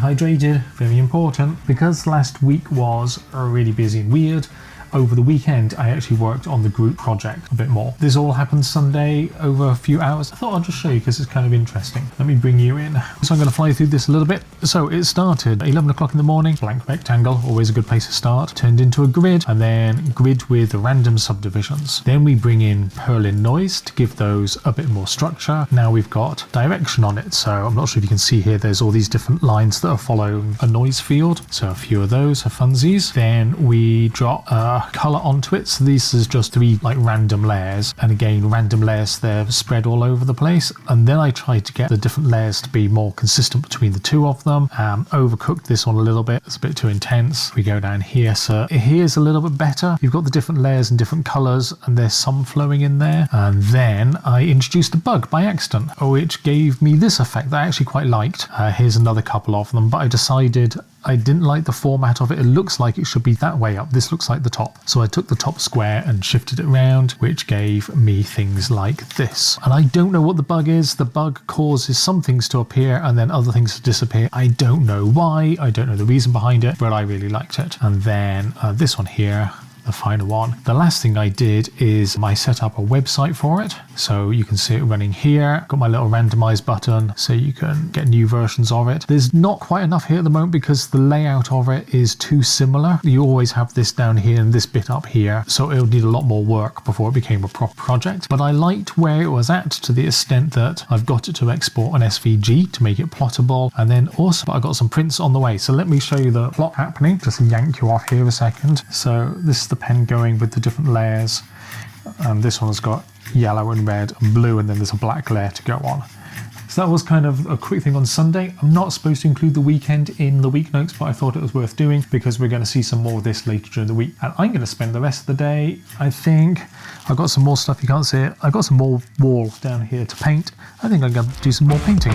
hydrated, very important. Because last week was really busy and weird, over the weekend I actually worked on the group project a bit more. This all happened Sunday over a few hours. I thought I'll just show you because it's kind of interesting. Let me bring you in. So I'm going to fly through this a little bit. So it started 11 o'clock in the morning, blank rectangle, always a good place to start. Turned into a grid, and then grid with random subdivisions. Then we bring in Perlin noise to give those a bit more structure. Now we've got direction on it. So I'm not sure if you can see here, there's all these different lines that are following a noise field. So a few of those are funsies. Then we drop color onto it. So this is just 3 like random layers, and again random layers, they're spread all over the place. And then I tried to get the different layers to be more consistent between the two of them. Overcooked this one a little bit, it's a bit too intense. We go down here, so here's a little bit better. You've got the different layers and different colors, and there's some flowing in there. And then I introduced a bug by accident, which gave me this effect that I actually quite liked. Here's another couple of them, but I decided I didn't like the format of it. It looks like it should be that way up. This looks like the top. So I took the top square and shifted it around, which gave me things like this. And I don't know what the bug is. The bug causes some things to appear and then other things to disappear. I don't know why. I don't know the reason behind it, but I really liked it. And then this one here, the final one. The last thing I did is I set up a website for it. So you can see it running here. Got my little randomize button so you can get new versions of it. There's not quite enough here at the moment because the layout of it is too similar. You always have this down here and this bit up here. So it'll need a lot more work before it became a proper project. But I liked where it was at to the extent that I've got it to export an SVG to make it plottable. And then also I got some prints on the way. So let me show you the plot happening. Just yank you off here a second. So this is the pen going with the different layers, and this one's got yellow and red and blue, and then there's a black layer to go on. So that was kind of a quick thing on Sunday. I'm not supposed to include the weekend in the week notes, but I thought it was worth doing because we're going to see some more of this later during the week. And I'm going to spend the rest of the day, I think, I've got some more stuff, you can't see it. I've got some more wall down here to paint. I think I'm going to do some more painting.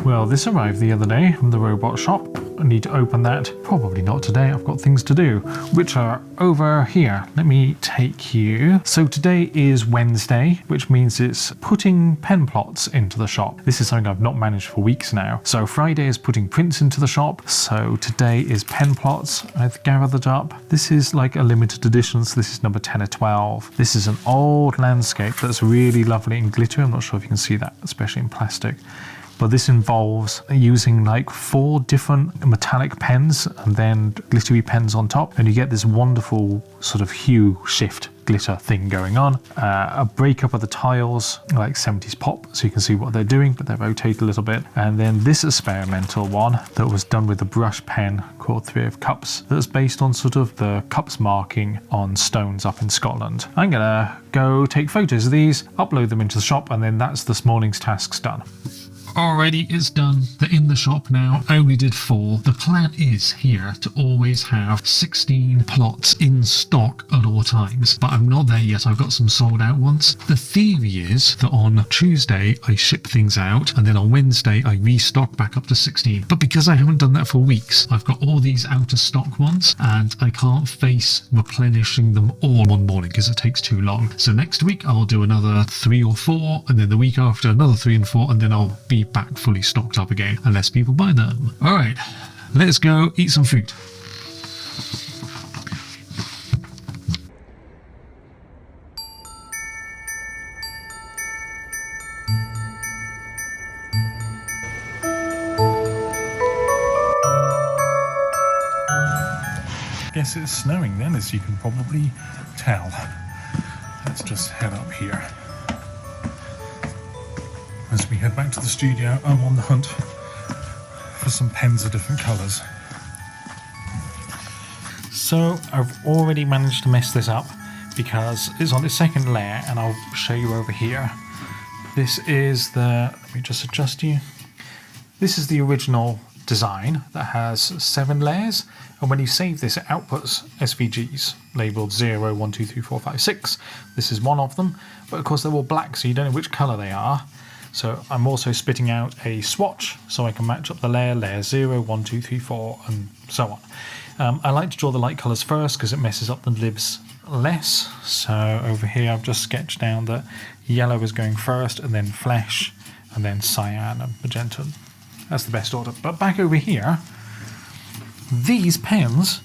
Well, this arrived the other day from the robot shop. I need to open that. Probably not today, I've got things to do, which are over here. Let me take you. So today is Wednesday, which means it's putting pen plots into the shop. This is something I've not managed for weeks now. So Friday is putting prints into the shop. So today is pen plots. I've gathered up. This is like a limited edition, so this is number 10 or 12. This is an old landscape that's really lovely and glittery. I'm not sure if you can see that, especially in plastic. But this involves using like 4 different metallic pens and then glittery pens on top, and you get this wonderful sort of hue shift glitter thing going on. A breakup of the tiles, like 70s pop, so you can see what they're doing, but they rotate a little bit. And then this experimental one that was done with a brush pen called 3 of Cups, that's based on sort of the cups marking on stones up in Scotland. I'm gonna go take photos of these, upload them into the shop, and then that's this morning's tasks done. Alrighty, it's done. They're in the shop now. I only did 4. The plan is here to always have 16 plots in stock at all times, but I'm not there yet. I've got some sold out ones. The theory is that on Tuesday I ship things out, and then on Wednesday I restock back up to 16. But because I haven't done that for weeks, I've got all these out of stock ones, and I can't face replenishing them all one morning because it takes too long. So next week I'll do another 3 or 4, and then the week after another 3 and 4, and then I'll be back fully stocked up again, unless people buy them. Alright, let's go eat some food. guess it's snowing then, as you can probably tell. Let's just head up here. As we head back to the studio, I'm on the hunt for some pens of different colours. So I've already managed to mess this up because it's on its second layer, and I'll show you over here. This is the, let me just adjust you. This is the original design that has 7 layers, and when you save this it outputs SVGs labelled 0, 1, 2, 3, 4, 5, 6. This is one of them, but of course they're all black, so you don't know which colour they are. So I'm also spitting out a swatch so I can match up the layer 0, 1, 2, 3, 4 and so on. I like to draw the light colours first because it messes up the libs less. So over here I've just sketched down that yellow is going first, and then flesh, and then cyan and magenta. That's the best order. But back over here, these pens,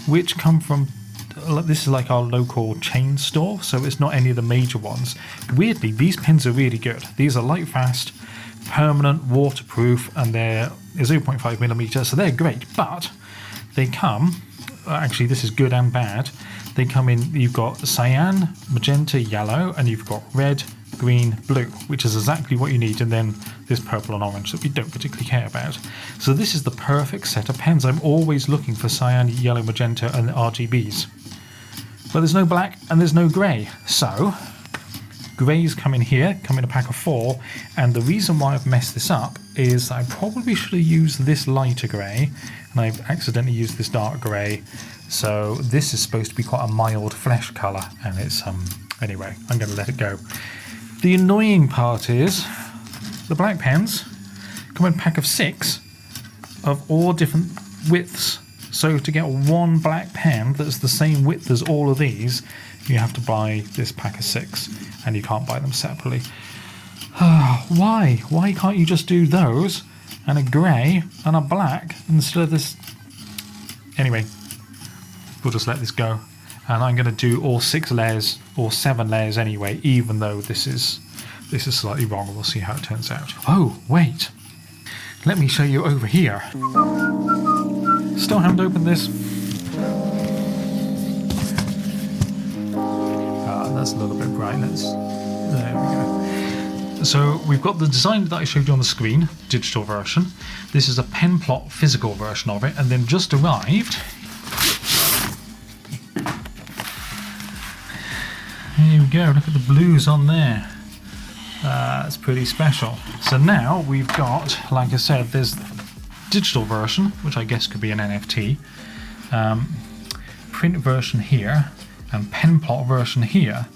which come from, this is like our local chain store, so it's not any of the major ones. Weirdly, these pens are really good. These are light fast, permanent, waterproof, and they're 0.5mm, so they're great. But they come, actually this is good and bad, they come in, you've got cyan, magenta, yellow, and you've got red, green, blue, which is exactly what you need, and then this purple and orange that we don't particularly care about. So this is the perfect set of pens. I'm always looking for cyan, yellow, magenta and RGBs. But there's no black and there's no grey. So greys come in here, come in a pack of 4, and the reason why I've messed this up is I probably should have used this lighter grey, and I've accidentally used this dark grey. So this is supposed to be quite a mild flesh colour, and it's anyway, I'm going to let it go. The annoying part is the black pens come in a pack of 6 of all different widths. So to get one black pen that's the same width as all of these, you have to buy this pack of 6, and you can't buy them separately. Why? Why can't you just do those and a grey and a black instead of this? Anyway, we'll just let this go. And I'm going to do all 6 layers, or 7 layers anyway, even though this is slightly wrong. We'll see how it turns out. Oh, wait. Let me show you over here. Still haven't opened this. That's a little bit bright. There we go. So we've got the design that I showed you on the screen, digital version. This is a penplot physical version of it, and then just arrived. Here we go, look at the blues on there. That's pretty special. So now we've got, like I said, there's digital version, which I guess could be an NFT, print version here, and penplot version here.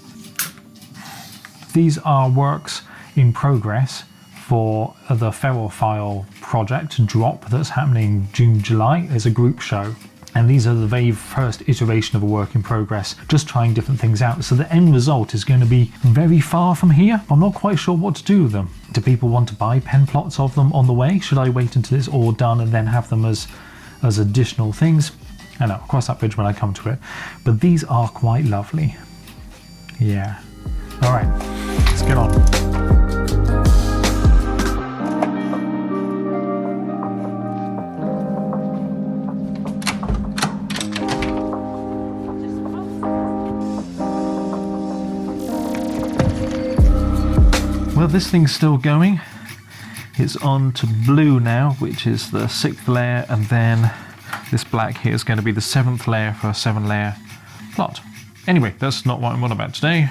These are works in progress for the Feral File project drop that's happening June, July. There's a group show. And these are the very first iteration of a work in progress, just trying different things out. So the end result is going to be very far from here. I'm not quite sure what to do with them. Do people want to buy pen plots of them on the way? Should I wait until it's all done and then have them as additional things? I know, I'll cross that bridge when I come to it. But these are quite lovely. Yeah. All right, let's get on. Well, this thing's still going. It's on to blue now, which is the 6th layer, and then this black here is going to be the 7th layer for a 7-layer plot. Anyway, that's not what I'm on about today.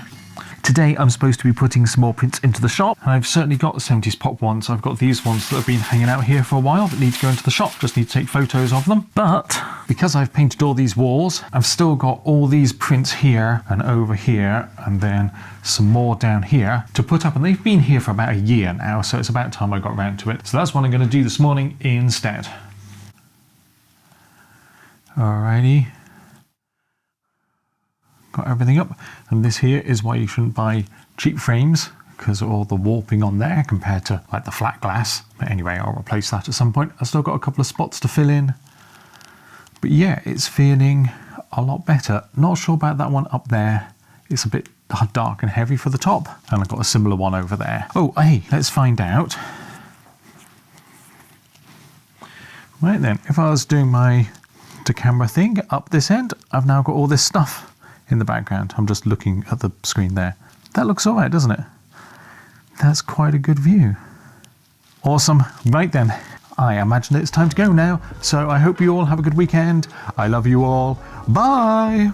Today I'm supposed to be putting some more prints into the shop, and I've certainly got the 70s pop ones. I've got these ones that have been hanging out here for a while that need to go into the shop. Just need to take photos of them. But because I've painted all these walls, I've still got all these prints here and over here, and then some more down here to put up, and they've been here for about a year now, so it's about time I got around to it. So that's what I'm going to do this morning instead. Alrighty. Got everything up, and this here is why you shouldn't buy cheap frames, because of all the warping on there compared to like the flat glass. But anyway, I'll replace that at some point. I've still got a couple of spots to fill in, but yeah, it's feeling a lot better. Not sure about that one up there. It's a bit dark and heavy for the top, and I've got a similar one over there. Oh, hey, let's find out. Right then, if I was doing my to camera thing up this end, I've now got all this stuff in the background. I'm just looking at the screen there. That looks all right, doesn't it? That's quite a good view. Awesome. Right then, I imagine it's time to go now. So I hope you all have a good weekend. I love you all. Bye.